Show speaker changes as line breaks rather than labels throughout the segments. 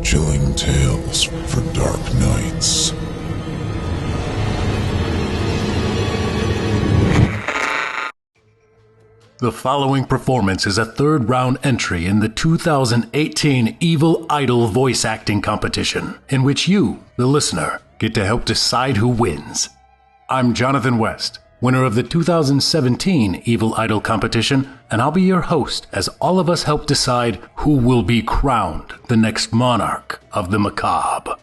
Chilling tales for dark nights.
The following performance is a third-round entry in the 2018 Evil Idol voice acting competition, in which you, the listener, get to help decide who wins. I'm Jonathan West, winner of the 2017 Evil Idol competition, and I'll be your host as all of us help decide who will be crowned the next monarch of the macabre.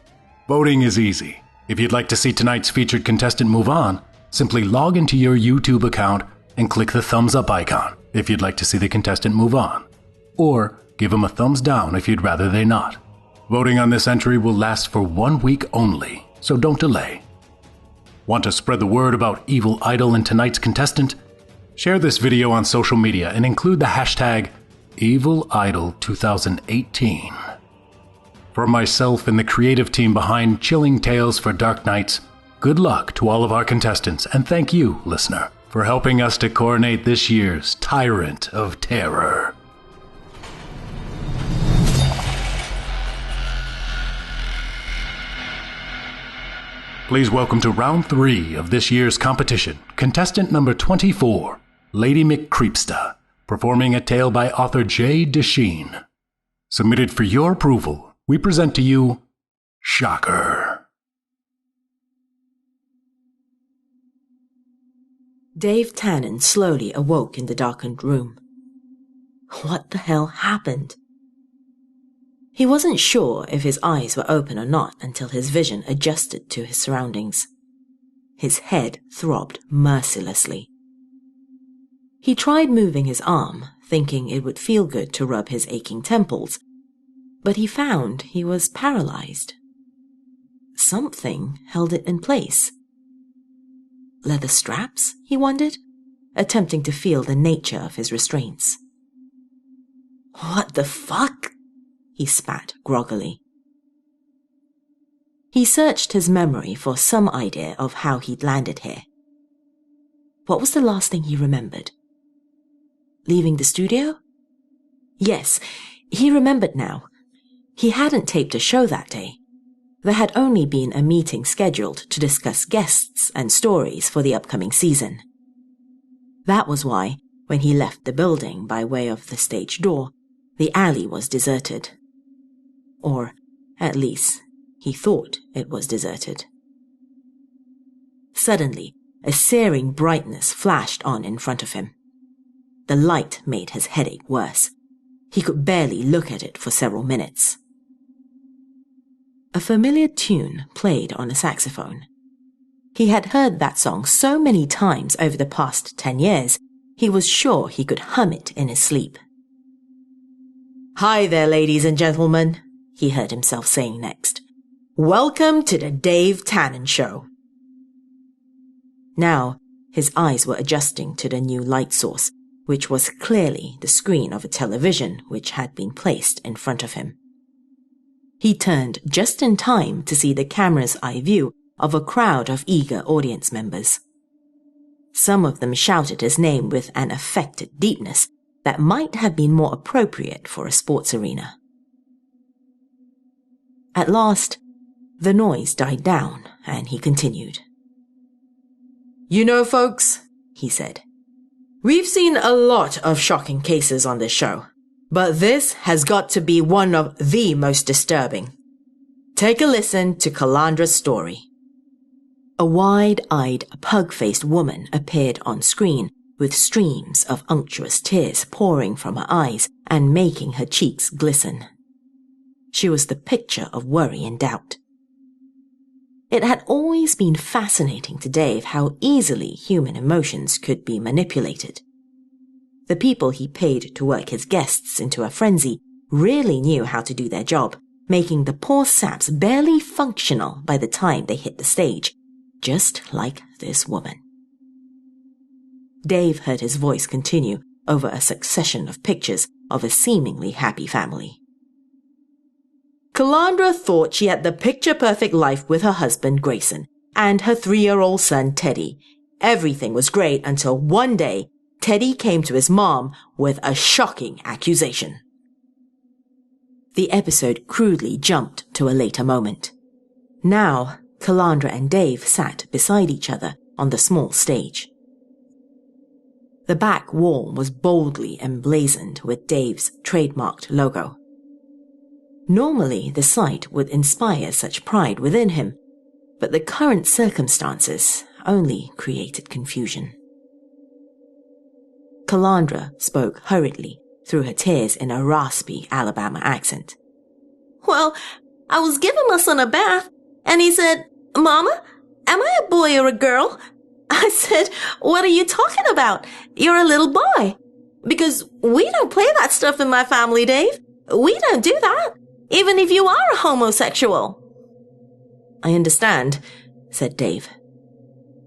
Voting is easy. If you'd like to see tonight's featured contestant move on, simply log into your YouTube account and click the thumbs up icon if you'd like to see the contestant move on. Or give them a thumbs down if you'd rather they not. Voting on this entry will last for 1 week only, so don't delay. Want to spread the word about Evil Idol and tonight's contestant? Share this video on social media and include the hashtag EvilIdol2018. For myself and the creative team behind Chilling Tales for Dark Nights, good luck to all of our contestants, and thank you, listener, for helping us to coronate this year's Tyrant of Terror. Please welcome to round 3 of this year's competition, contestant number 24, Lady MCreepsta, performing a tale by author Deschene. Submitted for your approval, we present to you Shocker.
Dave Tannen slowly awoke in the darkened room. What the hell happened? He wasn't sure if his eyes were open or not until his vision adjusted to his surroundings. His head throbbed mercilessly. He tried moving his arm, thinking it would feel good to rub his aching temples, but he found he was paralyzed. Something held it in place. Leather straps, he wondered, attempting to feel the nature of his restraints. What the fuck? He spat groggily. He searched his memory for some idea of how he'd landed here. What was the last thing he remembered? Leaving the studio? Yes, he remembered now. He hadn't taped a show that day. There had only been a meeting scheduled to discuss guests and stories for the upcoming season. That was why, when he left the building by way of the stage door, the alley was deserted. Or, at least, he thought it was deserted. Suddenly, a searing brightness flashed on in front of him. The light made his headache worse. He could barely look at it for several minutes. A familiar tune played on a saxophone. He had heard that song so many times over the past 10 years, he was sure he could hum it in his sleep. "Hi there, ladies and gentlemen," he heard himself saying next. "Welcome to the Dave Tannen Show." Now, his eyes were adjusting to the new light source, which was clearly the screen of a television which had been placed in front of him. He turned just in time to see the camera's eye view of a crowd of eager audience members. Some of them shouted his name with an affected deepness that might have been more appropriate for a sports arena. At last, the noise died down, and he continued. "You know, folks," he said, "we've seen a lot of shocking cases on this show. But this has got to be one of the most disturbing. Take a listen to Calandra's story." A wide-eyed, pug-faced woman appeared on screen with streams of unctuous tears pouring from her eyes and making her cheeks glisten. She was the picture of worry and doubt. It had always been fascinating to Dave how easily human emotions could be manipulated. The people he paid to work his guests into a frenzy really knew how to do their job, making the poor saps barely functional by the time they hit the stage, just like this woman. Dave heard his voice continue over a succession of pictures of a seemingly happy family. Calandra thought she had the picture-perfect life with her husband Grayson and her 3-year-old son Teddy. Everything was great until one day Teddy came to his mom with a shocking accusation. The episode crudely jumped to a later moment. Now, Calandra and Dave sat beside each other on the small stage. The back wall was boldly emblazoned with Dave's trademarked logo. Normally, the sight would inspire such pride within him, but the current circumstances only created confusion. Calandra spoke hurriedly through her tears in a raspy Alabama accent.
Well, I was giving my son a bath, and he said, "Mama, am I a boy or a girl?" I said, "What are you talking about? You're a little boy." Because we don't play that stuff in my family, Dave. We don't do that, even if you are a homosexual.
I understand, said Dave.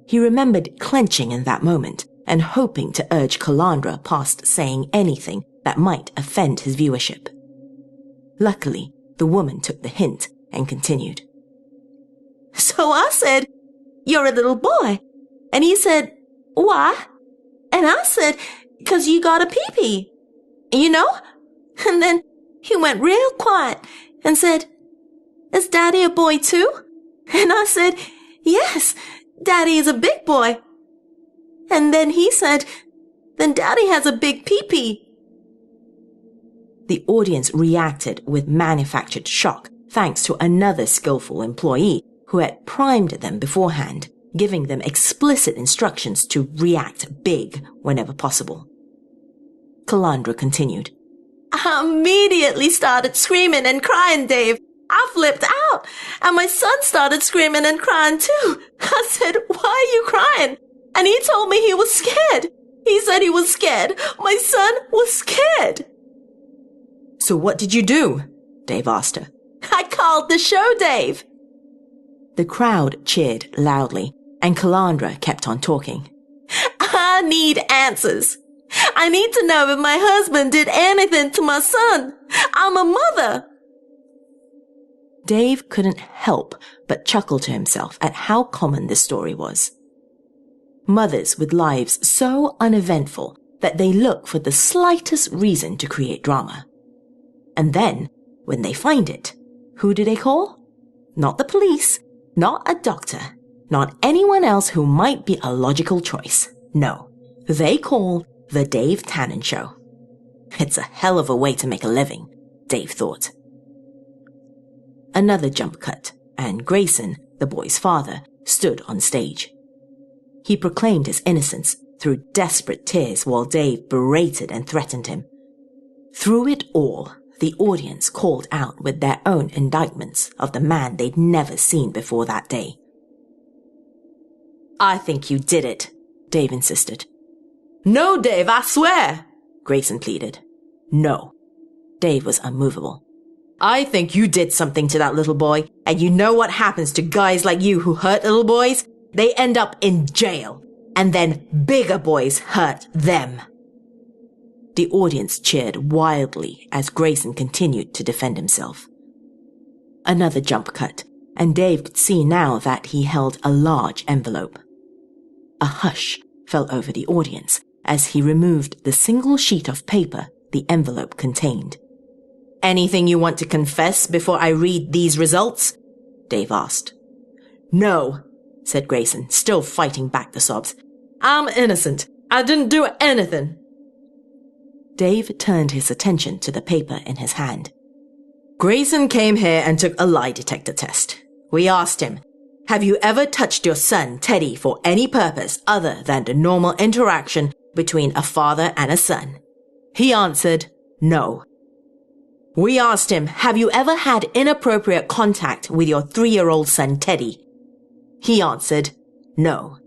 He remembered clenching in that moment and hoping to urge Calandra past saying anything that might offend his viewership. Luckily, the woman took the hint and continued.
So I said, "You're a little boy." And he said, "Why?" And I said, "'Cause you got a pee-pee. You know?" And then he went real quiet and said, "Is Daddy a boy too?" And I said, "Yes, Daddy is a big boy." And then he said, "Then Daddy has a big pee-pee."
The audience reacted with manufactured shock thanks to another skillful employee who had primed them beforehand, giving them explicit instructions to react big whenever possible. Calandra continued.
I immediately started screaming and crying, Dave. I flipped out, and my son started screaming and crying too. I said, "Why are you crying?" And he told me he was scared. He said he was scared. My son was scared.
So what did you do? Dave asked her.
I called the show, Dave.
The crowd cheered loudly, and Calandra kept on talking.
I need answers. I need to know if my husband did anything to my son. I'm a mother.
Dave couldn't help but chuckle to himself at how common this story was. Mothers with lives so uneventful that they look for the slightest reason to create drama. And then, when they find it, who do they call? Not the police, not a doctor, not anyone else who might be a logical choice. No, they call the Dave Tannen Show. It's a hell of a way to make a living, Dave thought. Another jump cut, and Grayson, the boy's father, stood on stage. He proclaimed his innocence through desperate tears while Dave berated and threatened him. Through it all, the audience called out with their own indictments of the man they'd never seen before that day. I think you did it, Dave insisted.
No, Dave, I swear,
Grayson pleaded. No. Dave was unmovable. I think you did something to that little boy, and you know what happens to guys like you who hurt little boys? They end up in jail, and then bigger boys hurt them. The audience cheered wildly as Grayson continued to defend himself. Another jump cut, and Dave could see now that he held a large envelope. A hush fell over the audience as he removed the single sheet of paper the envelope contained. Anything you want to confess before I read these results? Dave asked. No, said Grayson, still fighting back the sobs. I'm innocent. I didn't do anything. Dave turned his attention to the paper in his hand. Grayson came here and took a lie detector test. We asked him, have you ever touched your son, Teddy, for any purpose other than the normal interaction between a father and a son? He answered, no. We asked him, have you ever had inappropriate contact with your 3-year-old son, Teddy? He answered, no.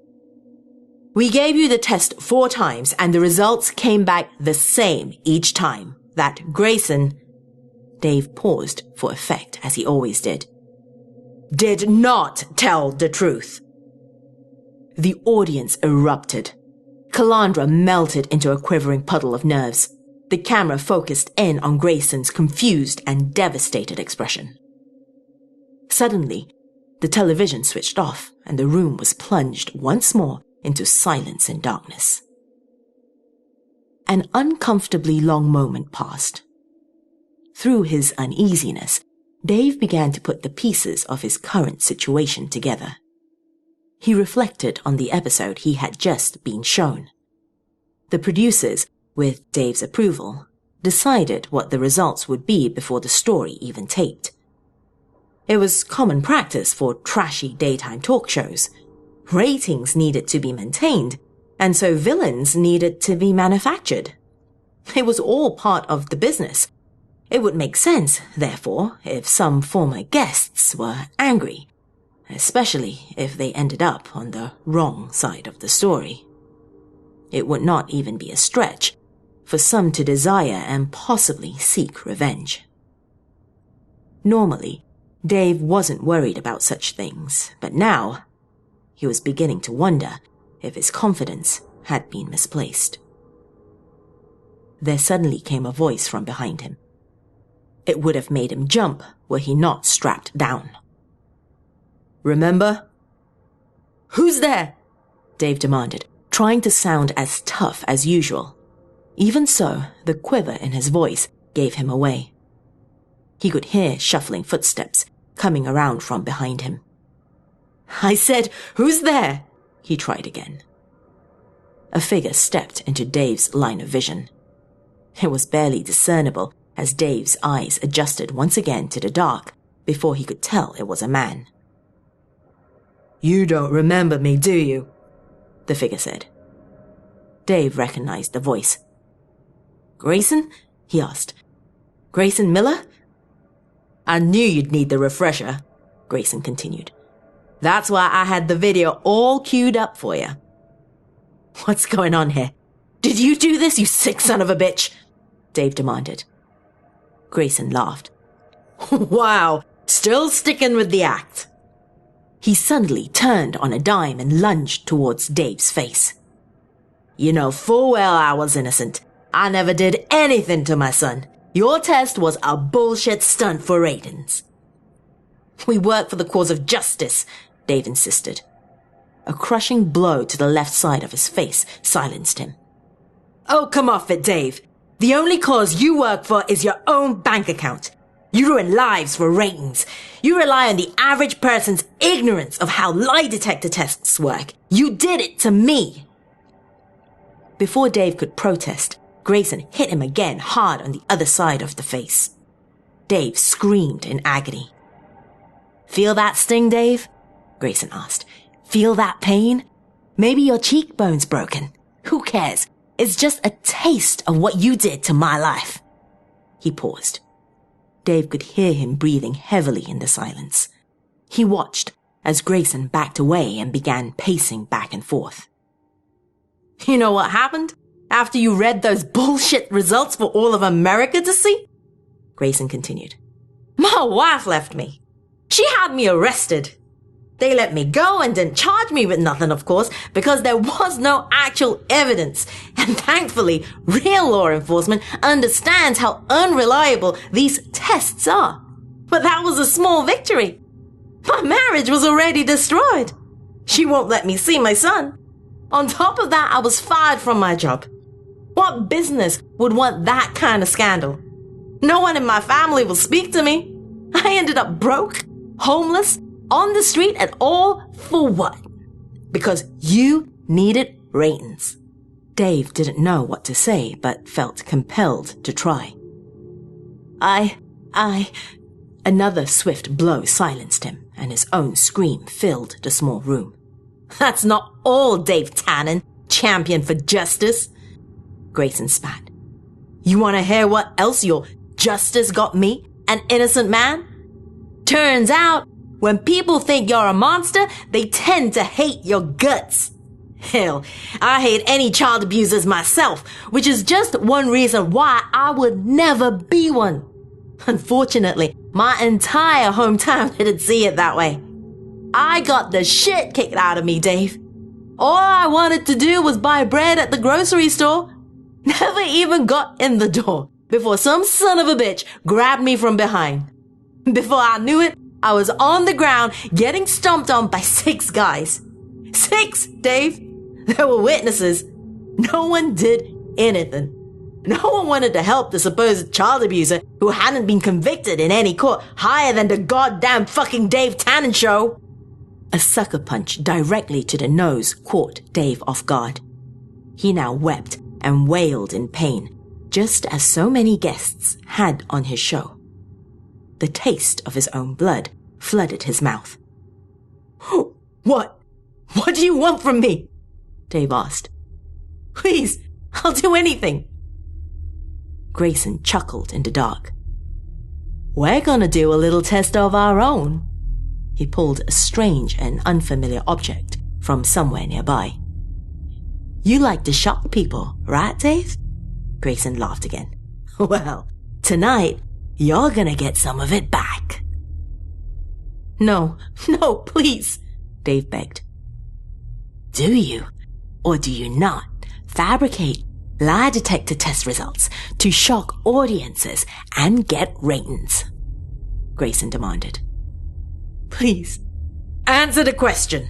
We gave you the test 4 times and the results came back the same each time. That Grayson, Dave paused for effect as he always did not tell the truth. The audience erupted. Calandra melted into a quivering puddle of nerves. The camera focused in on Grayson's confused and devastated expression. Suddenly, the television switched off and the room was plunged once more into silence and darkness. An uncomfortably long moment passed. Through his uneasiness, Dave began to put the pieces of his current situation together. He reflected on the episode he had just been shown. The producers, with Dave's approval, decided what the results would be before the story even taped. It was common practice for trashy daytime talk shows. Ratings needed to be maintained, and so villains needed to be manufactured. It was all part of the business. It would make sense, therefore, if some former guests were angry, especially if they ended up on the wrong side of the story. It would not even be a stretch for some to desire and possibly seek revenge. Normally, Dave wasn't worried about such things, but now he was beginning to wonder if his confidence had been misplaced. There suddenly came a voice from behind him. It would have made him jump were he not strapped down. "Remember?" "Who's there?" Dave demanded, trying to sound as tough as usual. Even so, the quiver in his voice gave him away. He could hear shuffling footsteps coming around from behind him. "I said, who's there?" he tried again. A figure stepped into Dave's line of vision. It was barely discernible as Dave's eyes adjusted once again to the dark before he could tell it was a man. "You don't remember me, do you?" the figure said. Dave recognized the voice. "Grayson?" he asked. "Grayson Miller?" "I knew you'd need the refresher," Grayson continued. "That's why I had the video all queued up for you." "What's going on here? Did you do this, you sick son of a bitch?" Dave demanded. Grayson laughed. "Wow, still sticking with the act." He suddenly turned on a dime and lunged towards Dave's face. "You know full well I was innocent. I never did anything to my son. Your test was a bullshit stunt for ratings." "We work for the cause of justice," Dave insisted. A crushing blow to the left side of his face silenced him. "Oh, come off it, Dave. The only cause you work for is your own bank account. You ruin lives for ratings. You rely on the average person's ignorance of how lie detector tests work. You did it to me." Before Dave could protest, Grayson hit him again hard on the other side of the face. Dave screamed in agony. "Feel that sting, Dave?" Grayson asked. "Feel that pain? Maybe your cheekbone's broken. Who cares? It's just a taste of what you did to my life." He paused. Dave could hear him breathing heavily in the silence. He watched as Grayson backed away and began pacing back and forth. "You know what happened after you read those bullshit results for all of America to see?" Grayson continued. "My wife left me. She had me arrested. They let me go and didn't charge me with nothing, of course, because there was no actual evidence. And thankfully, real law enforcement understands how unreliable these tests are. But that was a small victory. My marriage was already destroyed. She won't let me see my son. On top of that, I was fired from my job. What business would want that kind of scandal? No one in my family will speak to me. I ended up broke, homeless, on the street, and all for what? Because you needed ratings." Dave didn't know what to say, but felt compelled to try. Another swift blow silenced him, and his own scream filled the small room. "That's not all, Dave Tannen, champion for justice," Grayson spat. "You want to hear what else your justice got me, an innocent man? Turns out, when people think you're a monster, they tend to hate your guts. Hell, I hate any child abusers myself, which is just one reason why I would never be one. Unfortunately, my entire hometown didn't see it that way. I got the shit kicked out of me, Dave. All I wanted to do was buy bread at the grocery store. Never even got in the door before some son of a bitch grabbed me from behind. Before I knew it, I was on the ground getting stomped on by 6 guys. 6, Dave. There were witnesses. No one did anything. No one wanted to help the supposed child abuser who hadn't been convicted in any court higher than the goddamn fucking Dave Tannen show. A sucker punch directly to the nose caught Dave off guard. He now wept and wailed in pain, just as so many guests had on his show. The taste of his own blood flooded his mouth. What? What do you want from me? Dave asked. Please, I'll do anything. Grayson chuckled in the dark. We're gonna do a little test of our own. He pulled a strange and unfamiliar object from somewhere nearby. You like to shock people, right, Dave? Grayson laughed again. Well, tonight, you're gonna get some of it back. No, please, Dave begged. Do you, or do you not, fabricate lie detector test results to shock audiences and get ratings? Grayson demanded. Please, answer the question.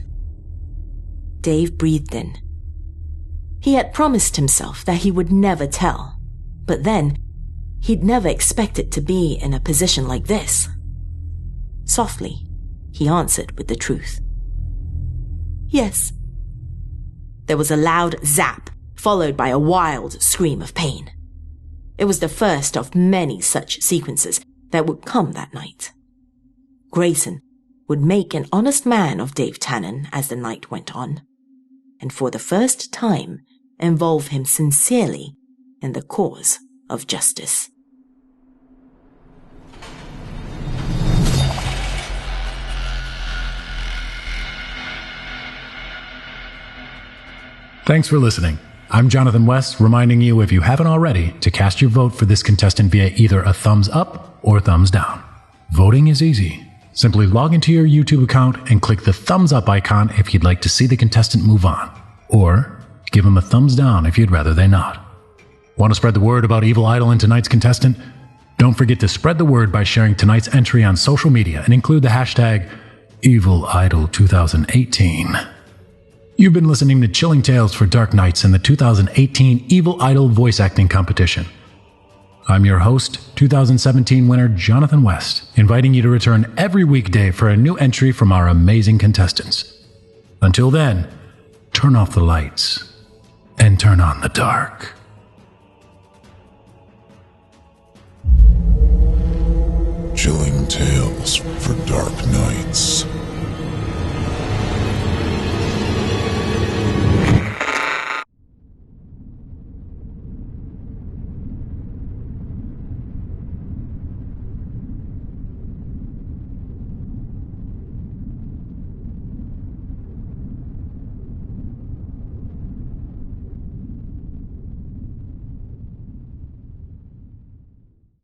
Dave breathed in. He had promised himself that he would never tell, but then he'd never expected to be in a position like this. Softly, he answered with the truth. Yes. There was a loud zap, followed by a wild scream of pain. It was the first of many such sequences that would come that night. Grayson would make an honest man of Dave Tannen as the night went on, and for the first time involve him sincerely in the cause of justice.
Thanks for listening. I'm Jonathan West, reminding you, if you haven't already, to cast your vote for this contestant via either a thumbs up or thumbs down. Voting is easy. Simply log into your YouTube account and click the thumbs up icon if you'd like to see the contestant move on. Or give them a thumbs down if you'd rather they not. Want to spread the word about Evil Idol and tonight's contestant? Don't forget to spread the word by sharing tonight's entry on social media and include the hashtag EvilIdol2018. You've been listening to Chilling Tales for Dark Nights in the 2018 Evil Idol voice acting competition. I'm your host, 2017 winner Jonathan West, inviting you to return every weekday for a new entry from our amazing contestants. Until then, turn off the lights and turn on the dark.
Chilling Tales for Dark Nights.